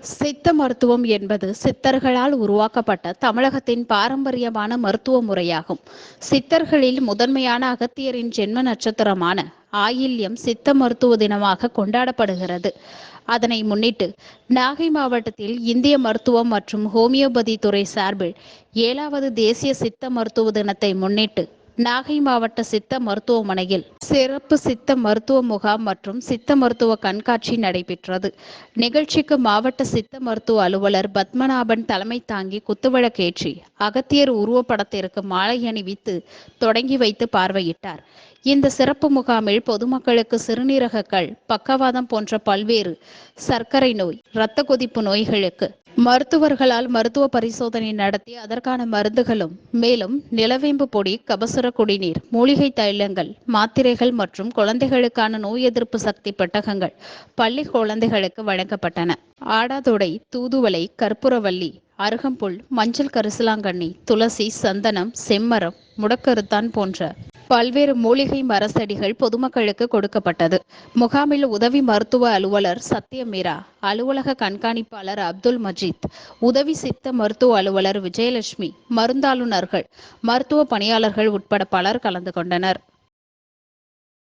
சித்த மருத்துவம் என்பது சித்தர்களால் உருவாக்கப்பட்ட தமிழகத்தின் பாரம்பரியமான மருத்துவ முறையாகும். சித்தர்களில் முதன்மையான அகத்தியரின் ஜென்ம நட்சத்திரமான ஆயில்யம் சித்த மருத்துவ தினமாக கொண்டாடப்படுகிறது. அதனை முன்னிட்டு நாகை மாவட்டத்தில் இந்திய மருத்துவம் மற்றும் ஹோமியோபதி துறை சார்பில் 7வது தேசிய சித்த மருத்துவ தினத்தை முன்னிட்டு நாகை மாவட்ட சித்த மருத்துவமனையில் சிறப்பு சித்த மருத்துவ முகாம் மற்றும் சித்த மருத்துவ கண்காட்சி நடைபெற்றது. நிகழ்ச்சிக்கு மாவட்ட சித்த மருத்துவ அலுவலர் பத்மநாபன் தலைமை தாங்கி குத்துவிளக்கேற்றி அகத்தியர் உருவப்படத்திற்கு மாலை அணிவித்து தொடங்கி வைத்து பார்வையிட்டார். இந்த சிறப்பு முகாமில் பொதுமக்களுக்கு சிறுநீரகக்கல், பக்கவாதம் போன்ற பல்வேறு சர்க்கரை நோய், இரத்த கொதிப்பு நோய்களுக்கு மருத்துவர்களால் மருத்துவ பரிசோதனை நடத்தி அதற்கான மருந்துகளும், மேலும் நிலவேம்பு பொடி, கபசுர குடிநீர், மூலிகை தைலங்கள், மாத்திரைகள் மற்றும் குழந்தைகளுக்கான நோய் எதிர்ப்பு சக்தி பெட்டகங்கள் பள்ளி குழந்தைகளுக்கு வழங்கப்பட்டன. ஆடாதொடை, தூதுவளை, கற்பூரவள்ளி, அருகம்புல், மஞ்சள் கரிசலாங்கண்ணி, துளசி, சந்தனம், செம்மரம், முடக்கருத்தான் போன்ற பல்வேறு மூலிகை மரச்செடிகள் பொதுமக்களுக்கு கொடுக்கப்பட்டது. முகாமில் உதவி மருத்துவ அலுவலர் சத்யமீரா, அலுவலக கண்காணிப்பாளர் அப்துல் மஜீத், உதவி சித்த மருத்துவ அலுவலர் விஜயலட்சுமி, மருந்தாளுநர்கள், மருத்துவ பணியாளர்கள் உட்பட பலர் கலந்து கொண்டனர்.